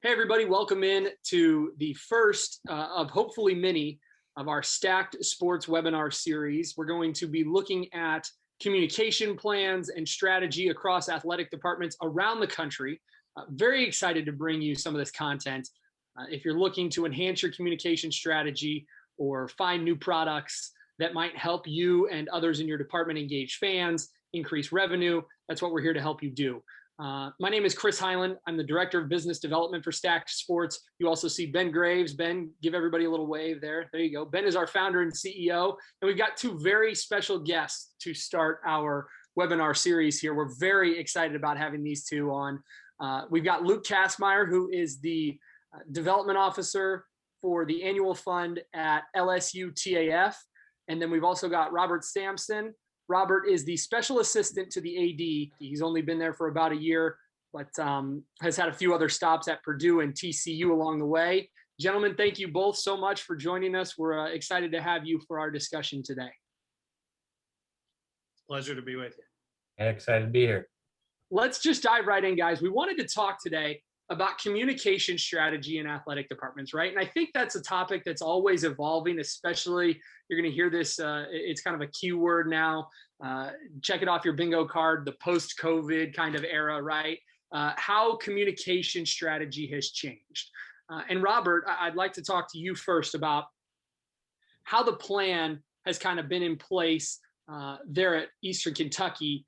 Hey, everybody, welcome in to the first of hopefully many of our Stacked Sports Webinar Series. We're going to be looking at communication plans and strategy across athletic departments around the country. Very excited to bring you some of this content. If you're looking to enhance your communication strategy or find new products that might help you and others in your department engage fans, increase revenue, that's what we're here to help you do. My name is Chris Hyland. I'm the Director of Business Development for Stacked Sports. You also see Ben Graves. Ben, give everybody a little wave there. There you go. Ben is our founder and CEO. And we've got two very special guests to start our webinar series here. We're very excited about having these two on. We've got Luke Kassmeyer, who is the Development Officer for the Annual Fund at LSU TAF. And then we've also got Robert Sampson. Robert is the special assistant to the AD. He's only been there for about a year, but has had a few other stops at Purdue and TCU along the way. Gentlemen, thank you both so much for joining us. We're excited to have you for our discussion today. Pleasure to be with you. And excited to be here. Let's just dive right in, guys. We wanted to talk today about communication strategy in athletic departments, right? And I think that's a topic that's always evolving, especially you're going to hear this. It's kind of a keyword now. Check it off your bingo card, the post-COVID kind of era, right? How communication strategy has changed. And Robert, I'd like to talk to you first about how the plan has kind of been in place there at Eastern Kentucky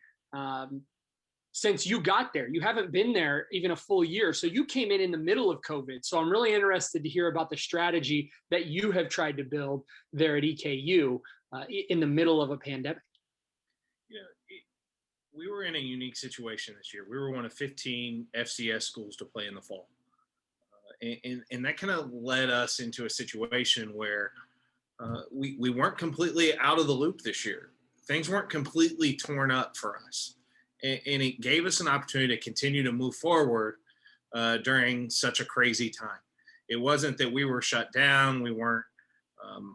since you got there. You haven't been there even a full year. So you came in the middle of COVID. So I'm really interested to hear about the strategy that you have tried to build there at EKU in the middle of a pandemic. You know, we were in a unique situation this year. We were one of 15 FCS schools to play in the fall. And that kind of led us into a situation where we weren't completely out of the loop this year. Things weren't completely torn up for us. And it gave us an opportunity to continue to move forward during such a crazy time. It wasn't that we were shut down. We weren't,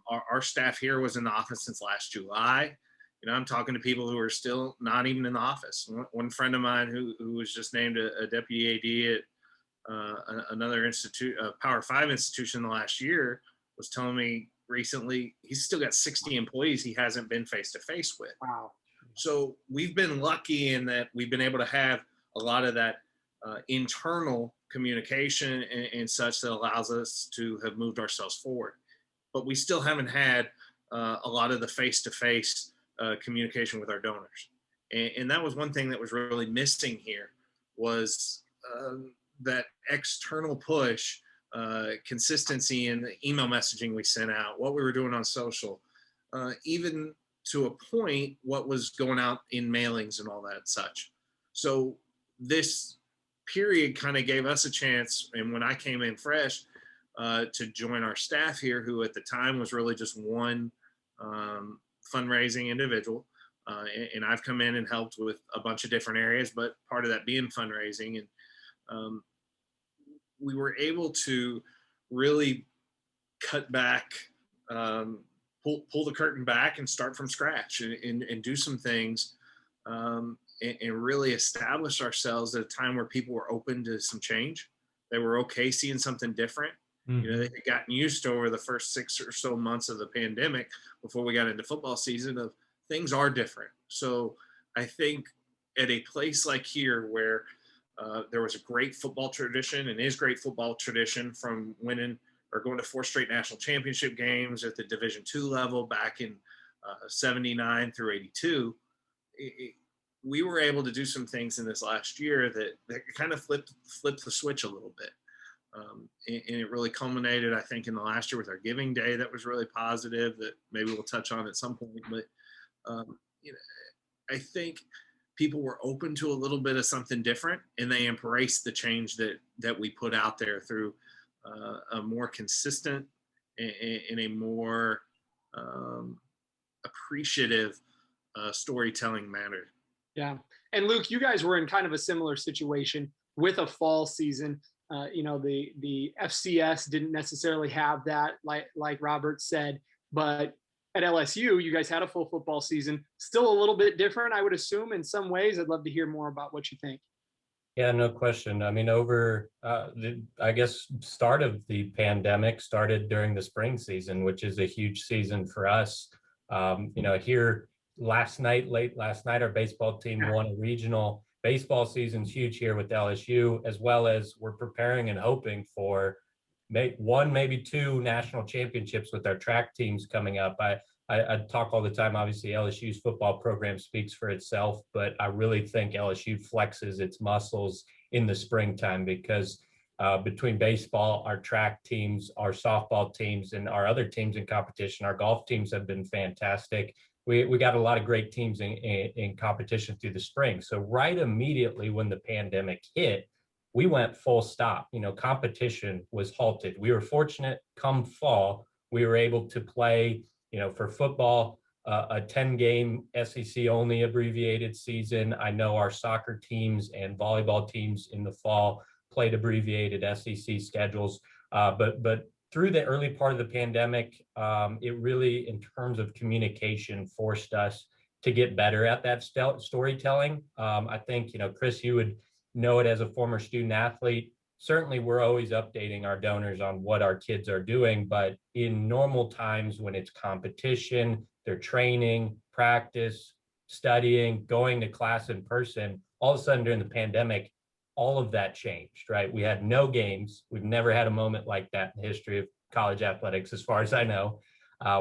our staff here was in the office since last July. You know, I'm talking to people who are still not even in the office. One friend of mine who was just named a deputy AD at another institute, a Power 5 institution in the last year, was telling me recently he's still got 60 employees he hasn't been face-to-face with. Wow. So we've been lucky in that we've been able to have a lot of that internal communication and such that allows us to have moved ourselves forward. But we still haven't had a lot of the face-to-face communication with our donors. And that was one thing that was really missing here was that external push, consistency in the email messaging we sent out, what we were doing on social, even to a point, what was going out in mailings and all that such. So this period kind of gave us a chance, and when I came in fresh, to join our staff here, who at the time was really just one fundraising individual. And I've come in and helped with a bunch of different areas, but part of that being fundraising. And we were able to really cut back, pull the curtain back and start from scratch and do some things and really establish ourselves at a time where people were open to some change. They were okay seeing something different. Mm-hmm. You know, they had gotten used to over the first 6 or so months of the pandemic before we got into football season of things are different. So I think at a place like here where there was a great football tradition and is great football tradition from winning or going to 4 straight national championship games at the Division II level back in 79 through 82, we were able to do some things in this last year that kind of flipped the switch a little bit. And it really culminated, I think, in the last year with our Giving Day that was really positive that maybe we'll touch on at some point. But, you know, I think people were open to a little bit of something different, and they embraced the change that we put out there through a more consistent and a more appreciative storytelling manner. Yeah. And Luke, you guys were in kind of a similar situation with a fall season. You know, the FCS didn't necessarily have that, like Robert said, but at LSU, you guys had a full football season, still a little bit different, I would assume, in some ways. I'd love to hear more about what you think. Yeah, no question. I mean, over I guess start of the pandemic started during the spring season, which is a huge season for us. Here late last night, our baseball team won a regional. Baseball season's huge here with LSU, as well as we're preparing and hoping for maybe two national championships with our track teams coming up. I talk all the time. Obviously, LSU's football program speaks for itself, but I really think LSU flexes its muscles in the springtime because between baseball, our track teams, our softball teams, and our other teams in competition, our golf teams have been fantastic. We got a lot of great teams in competition through the spring. So right immediately when the pandemic hit, we went full stop. Competition was halted. We were fortunate come fall, we were able to play for football, a 10-game SEC only abbreviated season. I know our soccer teams and volleyball teams in the fall played abbreviated SEC schedules. But through the early part of the pandemic, it really, in terms of communication, forced us to get better at that storytelling. I think, Chris, you would know it as a former student athlete. Certainly we're always updating our donors on what our kids are doing, but in normal times when it's competition, they're training, practice, studying, going to class in person, all of a sudden during the pandemic, all of that changed, right? We had no games. We've never had a moment like that in the history of college athletics, as far as I know.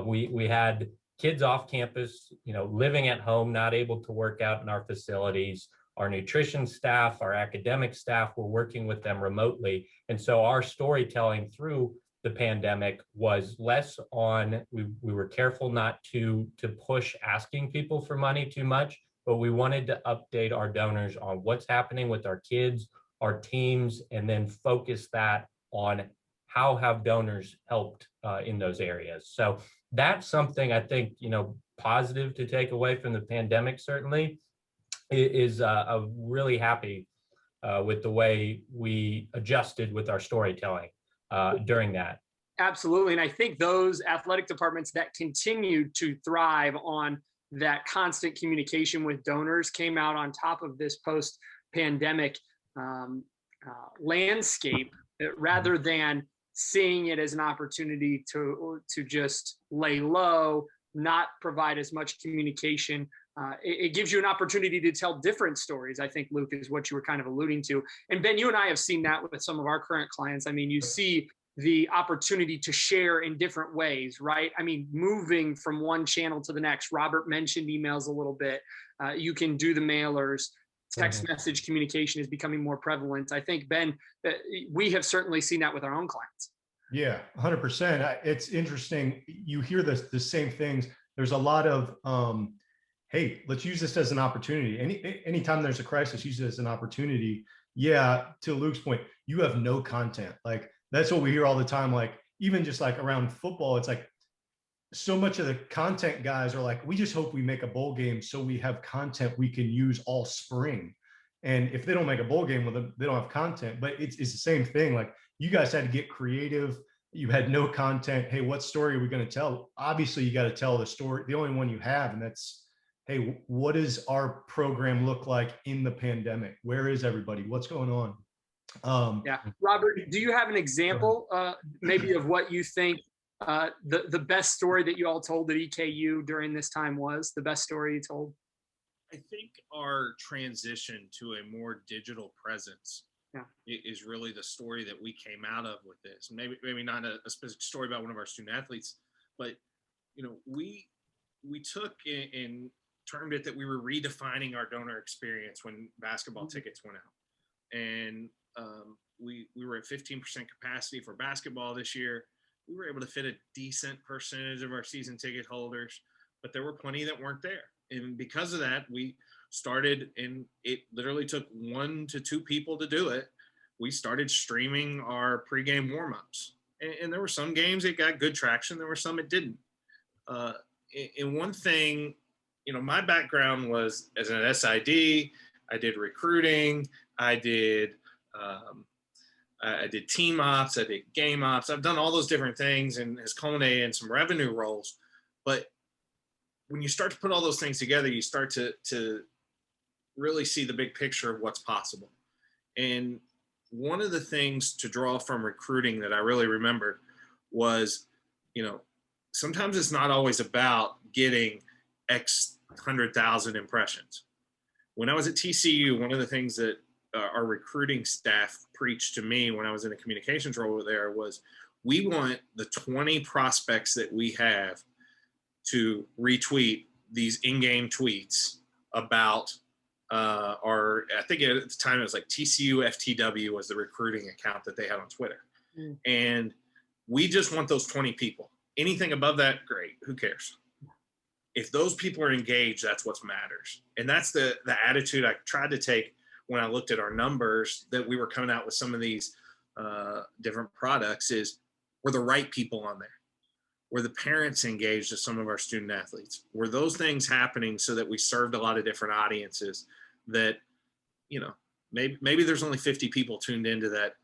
We had kids off campus, living at home, not able to work out in our facilities. Our nutrition staff, our academic staff, were working with them remotely. And so our storytelling through the pandemic was less on, we were careful not to push asking people for money too much, but we wanted to update our donors on what's happening with our kids, our teams, and then focus that on how have donors helped in those areas. So that's something I think, positive to take away from the pandemic, certainly. Is really happy with the way we adjusted with our storytelling during that. Absolutely. And I think those athletic departments that continued to thrive on that constant communication with donors came out on top of this post-pandemic landscape, rather than seeing it as an opportunity to just lay low, not provide as much communication. It gives you an opportunity to tell different stories, I think, Luke, is what you were kind of alluding to. And Ben, you and I have seen that with some of our current clients. I mean, you see the opportunity to share in different ways, right? I mean, moving from one channel to the next. Robert mentioned emails a little bit. You can do the mailers. Text message communication is becoming more prevalent. I think, Ben, we have certainly seen that with our own clients. Yeah, 100%. It's interesting. You hear the same things. There's a lot of, hey, let's use this as an opportunity. Anytime there's a crisis, use it as an opportunity. Yeah, to Luke's point, you have no content. Like, that's what we hear all the time. Like, even just like around football, it's like so much of the content guys are like, we just hope we make a bowl game so we have content we can use all spring. And if they don't make a bowl game with them, they don't have content. But it's the same thing. Like, you guys had to get creative. You had no content. Hey, what story are we going to tell? Obviously, you got to tell the story, the only one you have, and that's, hey, what does our program look like in the pandemic? Where is everybody? What's going on? Yeah, Robert, do you have an example maybe of what you think the best story that you all told at EKU during this time was? The best story you told? I think our transition to a more digital presence is really the story that we came out of with this. Maybe not a specific story about one of our student athletes, but we took and termed it that we were redefining our donor experience when basketball tickets went out, and we were at 15% capacity for basketball this year. We were able to fit a decent percentage of our season ticket holders, but there were plenty that weren't there. And because of that, we started, and it literally took 1 to 2 people to do it. We started streaming our pregame warmups, and there were some games that got good traction. There were some it didn't. And one thing, my background was as an SID. I did recruiting. I did team ops. I did game ops. I've done all those different things, and has culminated in some revenue roles. But when you start to put all those things together, you start to really see the big picture of what's possible. And one of the things to draw from recruiting that I really remember was, sometimes it's not always about getting X 100,000 impressions. When I was at TCU, one of the things that our recruiting staff preached to me when I was in a communications role over there was, we want the 20 prospects that we have to retweet these in-game tweets about I think at the time it was like TCU FTW was the recruiting account that they had on Twitter. And we just want those 20 people. Anything above that, great, who cares? If those people are engaged, that's what matters. And that's the attitude I tried to take when I looked at our numbers that we were coming out with some of these different products. Is were the right people on there? Were the parents engaged as some of our student athletes? Were those things happening so that we served a lot of different audiences that, maybe there's only 50 people tuned into that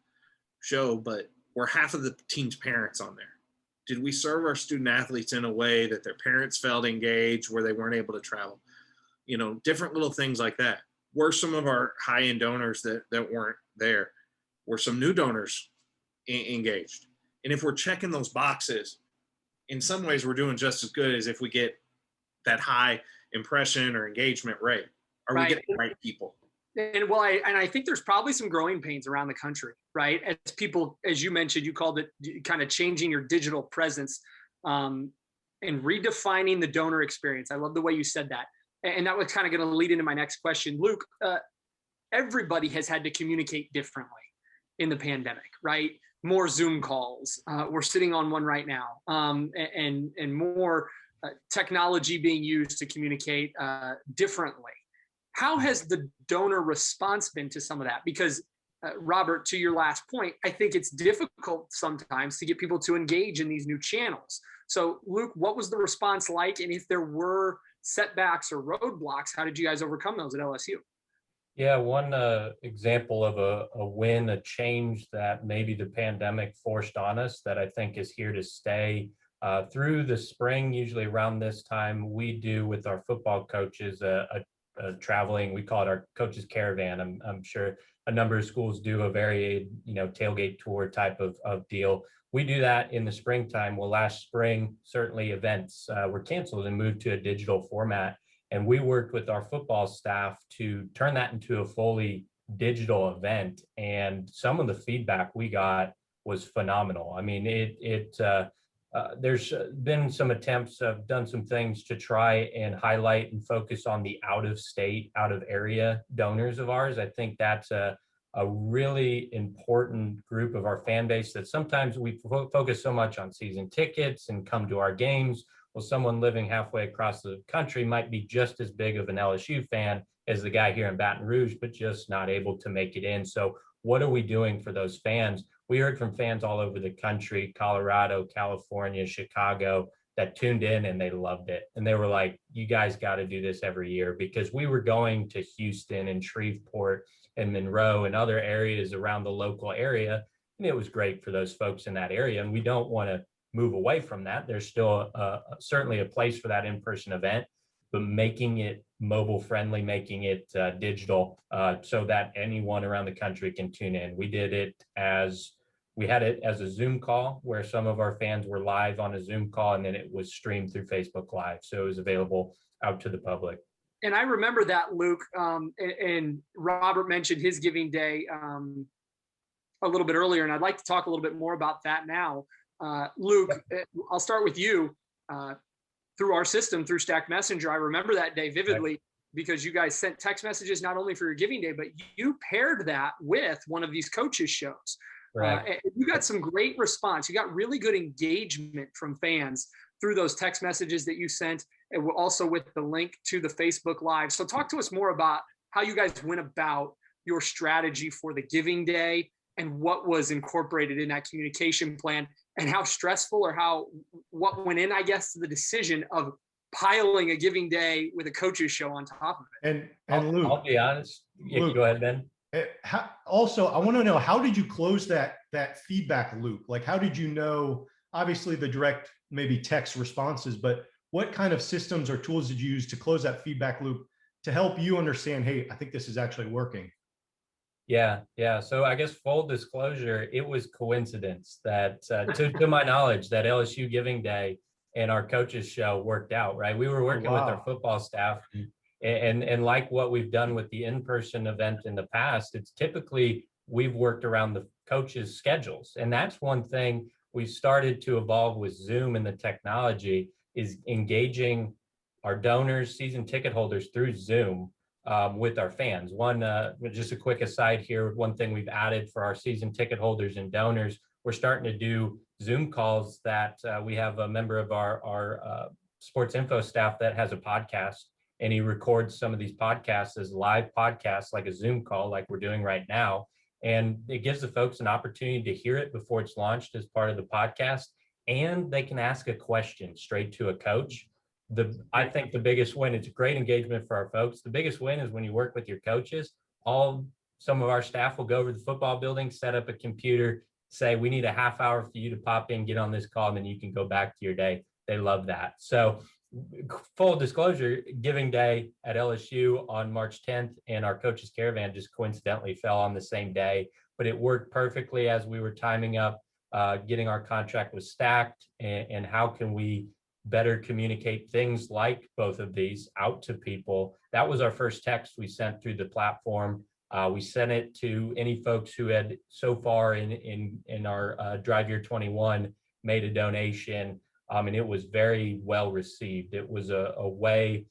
show, but were half of the team's parents on there? Did we serve our student athletes in a way that their parents felt engaged, where they weren't able to travel? Different little things like that. Were some of our high-end donors that weren't there, were some new donors engaged? And if we're checking those boxes, in some ways we're doing just as good as if we get that high impression or engagement rate. Are we getting the right people? And I think there's probably some growing pains around the country, right? As people, as you mentioned, you called it kind of changing your digital presence and redefining the donor experience. I love the way you said that. And that was kind of going to lead into my next question. Luke, everybody has had to communicate differently in the pandemic, right? More Zoom calls. We're sitting on one right now, and more technology being used to communicate differently. How has the donor response been to some of that? Because Robert, to your last point, I think it's difficult sometimes to get people to engage in these new channels. So Luke, what was the response like? And if there were setbacks or roadblocks, how did you guys overcome those at LSU? Yeah, one example of a win, a change that maybe the pandemic forced on us that I think is here to stay. Through the spring, usually around this time, we do with our football coaches a traveling, we call it our coaches caravan. I'm sure a number of schools do a very, tailgate tour type of deal. We do that in the springtime. Well, last spring, certainly events were canceled and moved to a digital format. And we worked with our football staff to turn that into a fully digital event. And some of the feedback we got was phenomenal. I mean, there's been some attempts, I've done some things to try and highlight and focus on the out of state, out of area donors of ours. I think that's a really important group of our fan base that sometimes we focus so much on season tickets and come to our games. Well, someone living halfway across the country might be just as big of an LSU fan as the guy here in Baton Rouge, but just not able to make it in. So what are we doing for those fans? We heard from fans all over the country, Colorado, California, Chicago, that tuned in and they loved it. And they were like, you guys got to do this every year, because we were going to Houston and Shreveport and Monroe and other areas around the local area. And it was great for those folks in that area. And we don't want to move away from that. There's still certainly a place for that in-person event, but making it mobile friendly, making it digital so that anyone around the country can tune in. We had it as a Zoom call where some of our fans were live on a Zoom call, and then it was streamed through Facebook Live. So it was available out to the public. And I remember that, Luke, and Robert mentioned his giving day a little bit earlier, and I'd like to talk a little bit more about that now. Luke, I'll start with you. Through our system, through Stack Messenger, I remember that day vividly, because you guys sent text messages not only for your giving day, but you paired that with one of these coaches' shows. And you got some great response. You got really good engagement from fans through those text messages that you sent, and also with the link to the Facebook Live. So talk to us more about how you guys went about your strategy for the giving day and what was incorporated in that communication plan, and how stressful or what went in, I guess, to the decision of piling a giving day with a coach's show on top of it. And Luke, I'll be honest. Yeah, Luke, go ahead, Ben. Also, I want to know, how did you close that feedback loop? Like, how did you know, obviously the direct maybe text responses, but what kind of systems or tools did you use to close that feedback loop to help you understand, hey, I think this is actually working? Yeah. So I guess full disclosure, it was coincidence that, to my knowledge, that LSU Giving Day and our coaches show worked out, right? We were working with our football staff, and like what we've done with the in-person event in the past, it's typically we've worked around the coaches' schedules. And that's one thing we started to evolve with Zoom and the technology, is engaging our donors, season ticket holders through Zoom with our fans. Just a quick aside here, one thing we've added for our season ticket holders and donors, we're starting to do Zoom calls that we have a member of our sports info staff that has a podcast, and he records some of these podcasts as live podcasts, like a Zoom call, like we're doing right now. And it gives the folks an opportunity to hear it before it's launched as part of the podcast, and they can ask a question straight to a coach. I think the biggest win, it's a great engagement for our folks. The biggest win is when you work with your coaches. Some of our staff will go over to the football building, set up a computer, say, we need a half hour for you to pop in, get on this call, and then you can go back to your day. They love that. So full disclosure, Giving Day at LSU on March 10th and our coaches caravan just coincidentally fell on the same day, but it worked perfectly as we were timing up getting our contract with Stacked, and how can we better communicate things like both of these out to people. That was our first text we sent through the platform. We sent it to any folks who had so far in our Drive Year 21 made a donation, and it was very well received. It was a way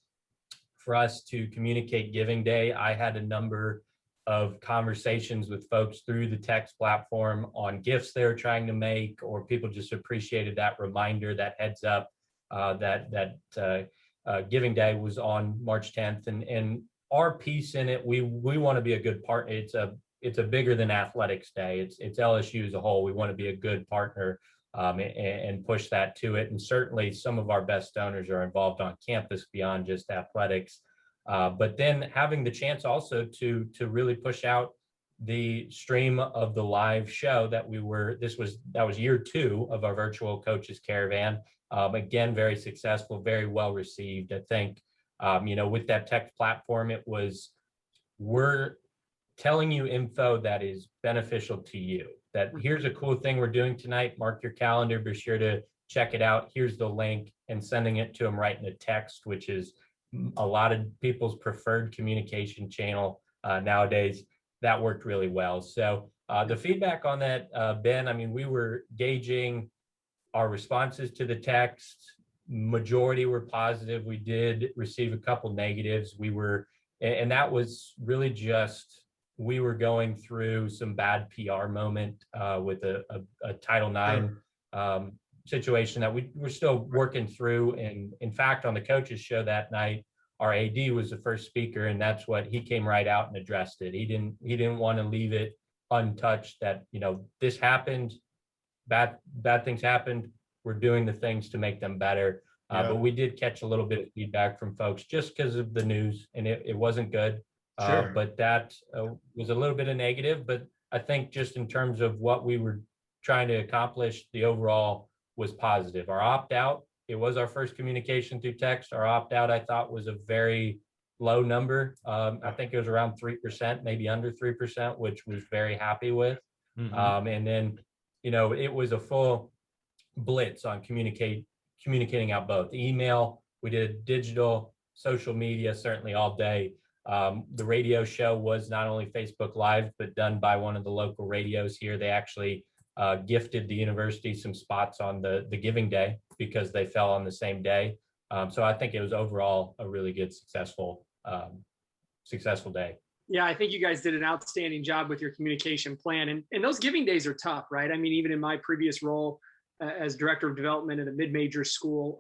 for us to communicate Giving Day. I had a number of conversations with folks through the text platform on gifts they were trying to make, or people just appreciated that reminder, that heads up that Giving Day was on March 10th, and our piece in it, we want to be a good partner. It's a bigger than athletics day. It's LSU as a whole. We want to be a good partner and push that to it. And certainly some of our best donors are involved on campus beyond just athletics. But then having the chance also to really push out the stream of the live show that was year 2 of our virtual coaches caravan. Again, very successful, very well received. I think, with that tech platform, we're telling you info that is beneficial to you. That here's a cool thing we're doing tonight. Mark your calendar, be sure to check it out. Here's the link, and sending it to them right in a text, which is a lot of people's preferred communication channel nowadays. That worked really well. So the feedback on that, Ben, I mean, we were gauging our responses to the text. Majority were positive. We did receive a couple negatives. And that was really just, we were going through some bad PR moment with a Title IX situation that we're still working through. And in fact, on the coaches show that night, our AD was the first speaker, and that's what he came right out and addressed it. He didn't want to leave it untouched, that, this happened, bad things happened. We're doing the things to make them better. But we did catch a little bit of feedback from folks just because of the news, and it wasn't good. Sure. But that was a little bit of negative. But I think just in terms of what we were trying to accomplish, the overall was positive. Our opt-out, it was our first communication through text. Our opt-out, I thought, was a very low number. I think it was around 3%, maybe under 3%, which was very happy with. Mm-hmm. And then, it was a full blitz on communicating out both email. We did digital, social media, certainly all day. The radio show was not only Facebook Live, but done by one of the local radios here. They actually gifted the university some spots on the Giving Day because they fell on the same day. So I think it was overall a really good, successful day. Yeah, I think you guys did an outstanding job with your communication plan. And those Giving Days are tough, right? I mean, even in my previous role as director of development at a mid-major school,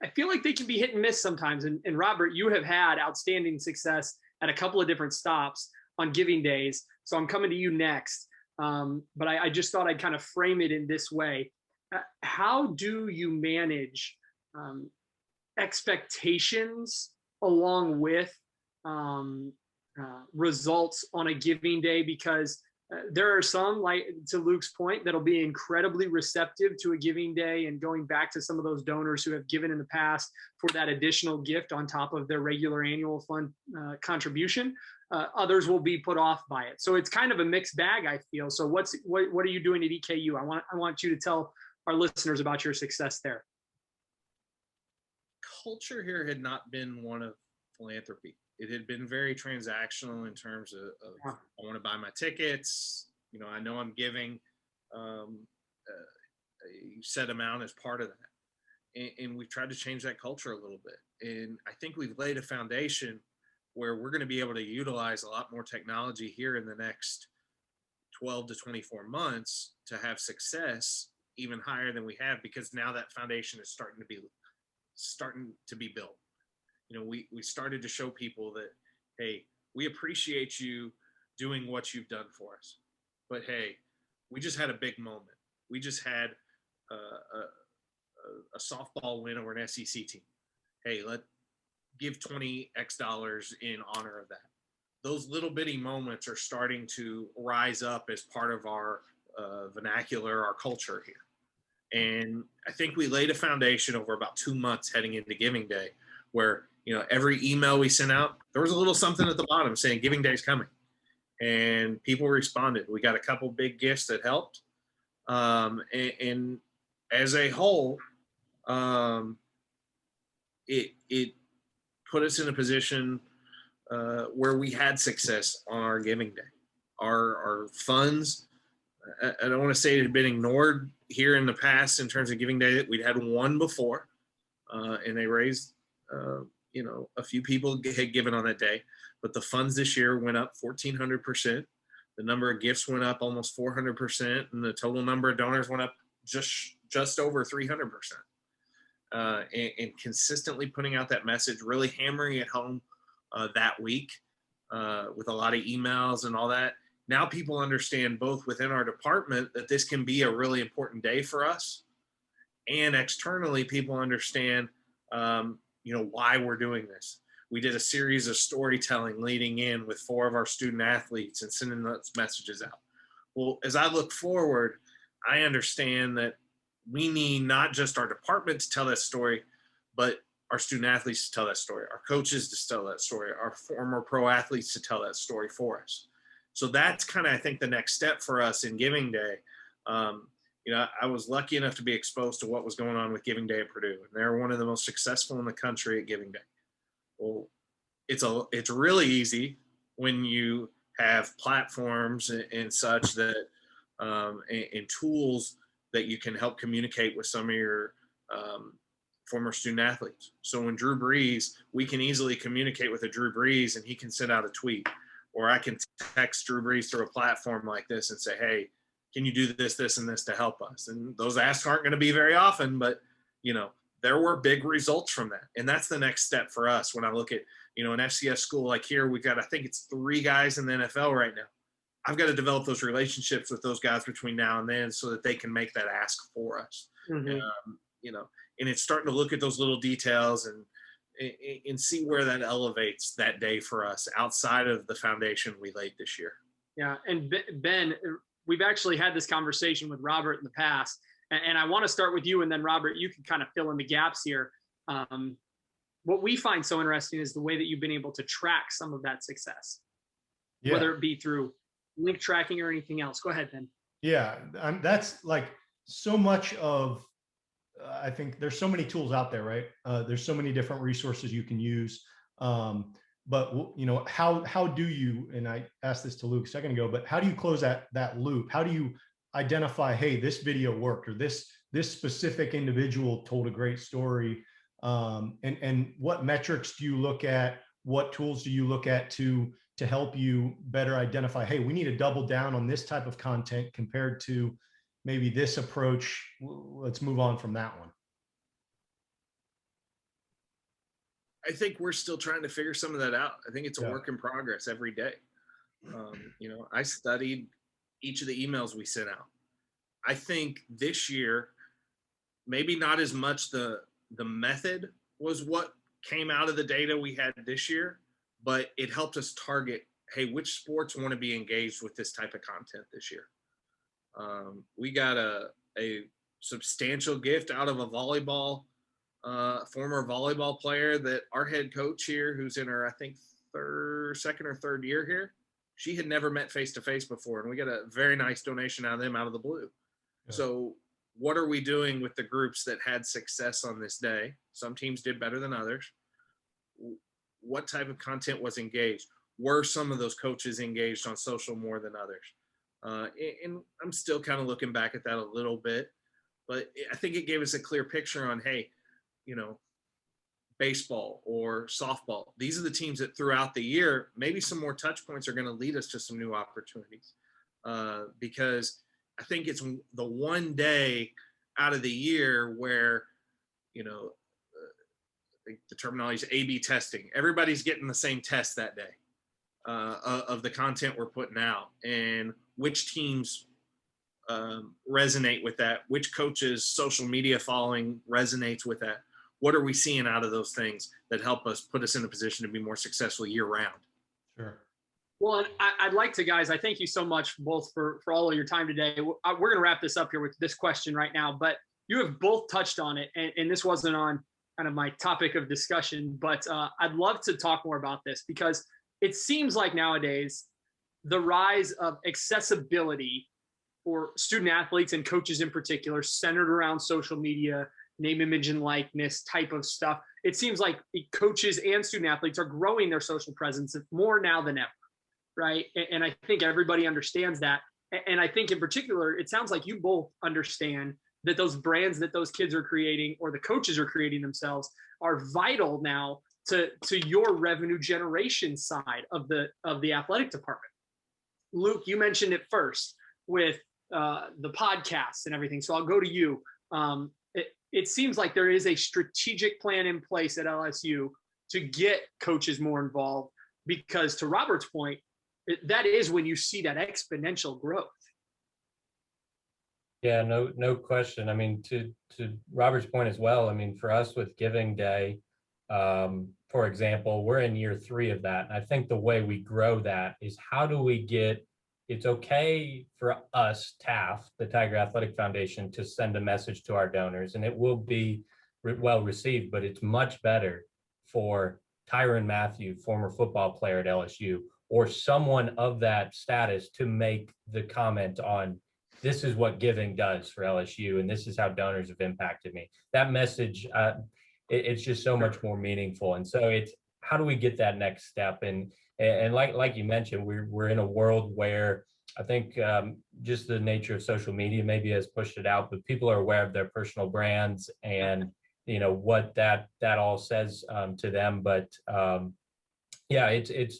I feel like they can be hit and miss sometimes. And Robert, you have had outstanding success at a couple of different stops on Giving Days. So I'm coming to you next. But I just thought I'd kind of frame it in this way. How do you manage expectations along with results on a Giving Day? Because there are some, like to Luke's point, that'll be incredibly receptive to a Giving Day and going back to some of those donors who have given in the past for that additional gift on top of their regular annual fund contribution. others will be put off by it. So it's kind of a mixed bag, I feel. So what are you doing at EKU? I want you to tell our listeners about your success there. Culture here had not been one of philanthropy. It had been very transactional in terms of I want to buy my tickets. You know, I know I'm giving a set amount as part of that. And we've tried to change that culture a little bit. And I think we've laid a foundation where we're going to be able to utilize a lot more technology here in the next 12 to 24 months to have success even higher than we have, because now that foundation is starting to be built. You know, we started to show people that, hey, we appreciate you doing what you've done for us, but hey, we just had a big moment. We just had a softball win over an SEC team. Hey, give $20X in honor of that. Those little bitty moments are starting to rise up as part of our vernacular, our culture here. And I think we laid a foundation over about 2 months heading into Giving Day, where, you know, every email we sent out, there was a little something at the bottom saying Giving Day is coming. And people responded. We got a couple big gifts that helped. And as a whole, it put us in a position where we had success on our Giving Day. Our funds, I don't want to say it had been ignored here in the past in terms of Giving Day. That we'd had one before, and they raised, you know, a few people had given on that day, but the funds this year went up 1,400%. The number of gifts went up almost 400%, and the total number of donors went up just over 300%. And consistently putting out that message, really hammering it home that week with a lot of emails and all that. Now people understand both within our department that this can be a really important day for us, and externally people understand, you know, why we're doing this. We did a series of storytelling leading in with 4 of our student athletes and sending those messages out. Well, as I look forward, I understand that we need not just our department to tell that story, but our student athletes to tell that story, our coaches to tell that story, our former pro athletes to tell that story for us. So that's kind of, I think, the next step for us in Giving Day. You know, I was lucky enough to be exposed to what was going on with Giving Day at Purdue, and they're one of the most successful in the country at Giving Day. Well, it's really easy when you have platforms and such that and tools that you can help communicate with some of your former student athletes. So when Drew Brees, we can easily communicate with a Drew Brees and he can send out a tweet, or I can text Drew Brees through a platform like this and say, hey, can you do this, this, and this to help us? And those asks aren't going to be very often, but, you know, there were big results from that. And that's the next step for us. When I look at, you know, an FCS school like here, we've got, I think it's 3 guys in the NFL right now. I've got to develop those relationships with those guys between now and then so that they can make that ask for us. Mm-hmm. You know, and it's starting to look at those little details and see where that elevates that day for us outside of the foundation we laid this year. Yeah. And Ben, we've actually had this conversation with Robert in the past, and I want to start with you, and then Robert, you can kind of fill in the gaps here. What we find so interesting is the way that you've been able to track some of that success, whether it be through link tracking or anything else. Go ahead, Ben. Yeah, that's like so much of, I think there's so many tools out there, right? There's so many different resources you can use. But you know, how do you, and I asked this to Luke a second ago, but how do you close that loop? How do you identify, hey, this video worked, or this specific individual told a great story? And what metrics do you look at? What tools do you look at to help you better identify, hey, we need to double down on this type of content compared to maybe this approach? Let's move on from that one. I think we're still trying to figure some of that out. I think it's a work in progress every day. You know, I studied each of the emails we sent out. I think this year, maybe not as much the method was what came out of the data we had this year, but it helped us target, hey, which sports want to be engaged with this type of content this year. We got a substantial gift out of a volleyball, former volleyball player that our head coach here, who's in her, I think, second or third year here. She had never met face-to-face before, and we got a very nice donation out of them out of the blue. Yeah. So what are we doing with the groups that had success on this day? Some teams did better than others. What type of content was engaged? Were some of those coaches engaged on social more than others? And I'm still kind of looking back at that a little bit, but I think it gave us a clear picture on, hey, you know, baseball or softball, these are the teams that throughout the year, maybe some more touch points are going to lead us to some new opportunities. Because I think it's the one day out of the year where, you know, the terminology is A/B testing. Everybody's getting the same test that day of the content we're putting out, and which teams resonate with that, which coaches' social media following resonates with that. What are we seeing out of those things that help us put us in a position to be more successful year round? Sure. Well, and I'd like to, guys, I thank you so much both for all of your time today. We're going to wrap this up here with this question right now, but you have both touched on it, and this wasn't on kind of my topic of discussion, but I'd love to talk more about this, because it seems like nowadays the rise of accessibility for student athletes and coaches in particular, centered around social media, name, image, and likeness type of stuff. It seems like coaches and student athletes are growing their social presence more now than ever, right? And I think everybody understands that. And I think in particular, it sounds like you both understand that those brands that those kids are creating, or the coaches are creating themselves, are vital now to your revenue generation side of the athletic department. Luke, you mentioned it first with the podcasts and everything. So I'll go to you. It seems like there is a strategic plan in place at LSU to get coaches more involved, because to Robert's point, that is when you see that exponential growth. Yeah, no question. I mean, to Robert's point as well, I mean, for us with Giving Day, for example, we're in year 3 of that. And I think the way we grow that is, how do we get, it's okay for us, TAF, the Tiger Athletic Foundation, to send a message to our donors, and it will be well received, but it's much better for Tyrann Mathieu, former football player at LSU, or someone of that status, to make the comment on, this is what giving does for LSU, and this is how donors have impacted me. That message, it's just so much more meaningful. And so it's, how do we get that next step? And like you mentioned, we're in a world where I think just the nature of social media maybe has pushed it out, but people are aware of their personal brands and, you know, what that all says to them. But yeah, it's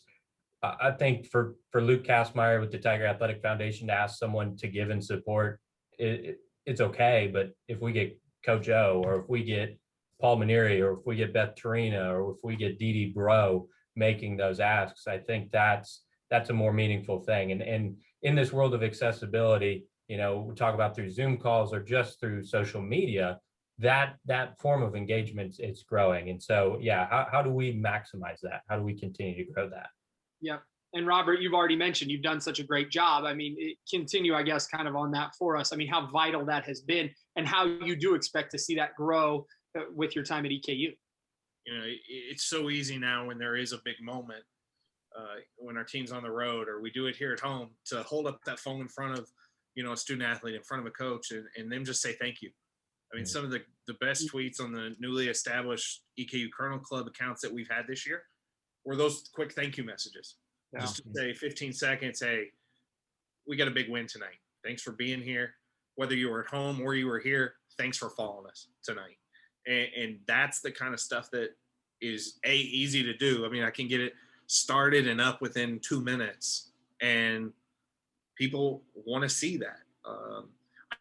I think for Luke Kassmeyer with the Tiger Athletic Foundation to ask someone to give and support, it's okay. But if we get Coach O, or if we get Paul Maneri, or if we get Beth Tarina, or if we get Dee Bro making those asks, I think that's a more meaningful thing. And in this world of accessibility, you know, we talk about through Zoom calls or just through social media, that form of engagement, it's growing. And so, yeah, how do we maximize that? How do we continue to grow that? Yeah. And Robert, you've already mentioned, you've done such a great job. I mean, continue, I guess, kind of on that for us. I mean, how vital that has been, and how you do expect to see that grow with your time at EKU. You know, it's so easy now when there is a big moment, when our team's on the road, or we do it here at home, to hold up that phone in front of, you know, a student athlete, in front of a coach, and them just say thank you. I mean, some of the best tweets on the newly established EKU Colonel Club accounts that we've had this year were those quick thank you messages. Yeah. Just to say 15 seconds, hey, we got a big win tonight. Thanks for being here. Whether you were at home or you were here, thanks for following us tonight. And that's the kind of stuff that is easy to do. I mean, I can get it started and up within 2 minutes, and people want to see that.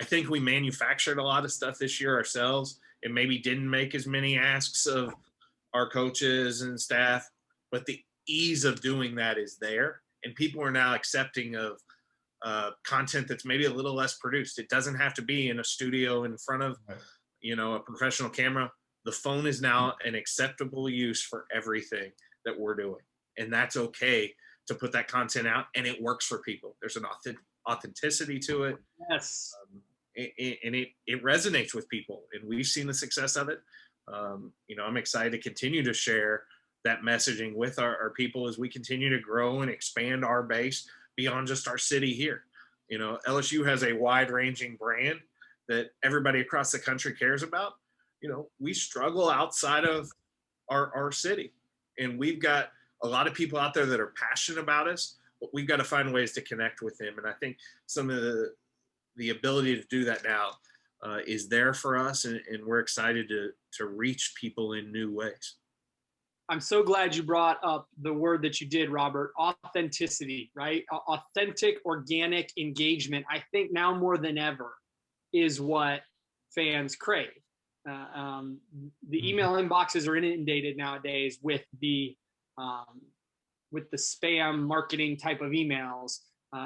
I think we manufactured a lot of stuff this year ourselves, and maybe didn't make as many asks of our coaches and staff, but the ease of doing that is there, and people are now accepting of content that's maybe a little less produced. It doesn't have to be in a studio in front of, you know, a professional camera. The phone is now an acceptable use for everything that we're doing, and that's okay to put that content out, and it works for people. There's an authenticity to it. Yes. And it resonates with people, and we've seen the success of it. You know, I'm excited to continue to share that messaging with our people as we continue to grow and expand our base beyond just our city here. You know, LSU has a wide-ranging brand that everybody across the country cares about. You know, we struggle outside of our city, and we've got a lot of people out there that are passionate about us, but we've got to find ways to connect with them. And I think some of the ability to do that now is there for us, and we're excited to reach people in new ways. I'm so glad you brought up the word that you did, Robert, authenticity, right? Authentic, organic engagement, I think now more than ever is what fans crave. The email inboxes are inundated nowadays with the spam marketing type of emails.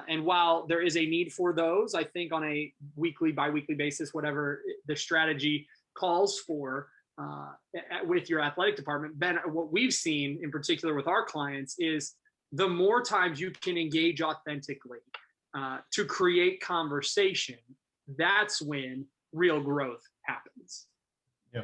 And while there is a need for those, I think on a weekly, bi-weekly basis, whatever the strategy calls for, with your athletic department, Ben, what we've seen in particular with our clients is the more times you can engage authentically to create conversation, that's when real growth happens. Yeah,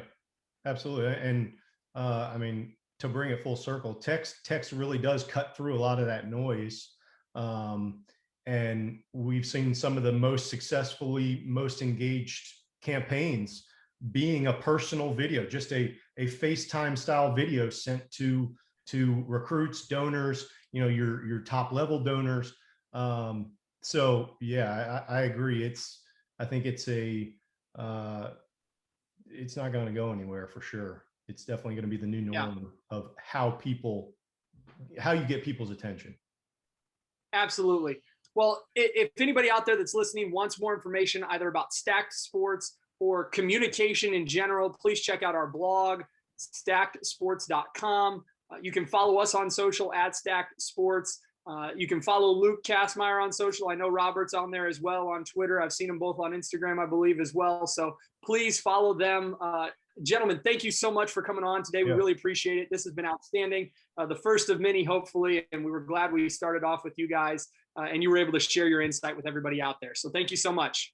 absolutely. And I mean, to bring it full circle, text really does cut through a lot of that noise. And we've seen some of the most successfully, most engaged campaigns being a personal video, just a FaceTime style video sent to recruits, donors, you know, your top level donors. So yeah, I agree. I think it's not going to go anywhere for sure. It's definitely going to be the new norm of how you get people's attention. Absolutely. Well, if anybody out there that's listening wants more information either about Stacked Sports or communication in general, please check out our blog, StackedSports.com. You can follow us on social at Stacked Sports. You can follow Luke Kassmeyer on social. I know Robert's on there as well on Twitter. I've seen them both on Instagram, I believe, as well. So please follow them. Gentlemen, thank you so much for coming on today. We really appreciate it. This has been outstanding. The first of many, hopefully, and we were glad we started off with you guys and you were able to share your insight with everybody out there. So thank you so much.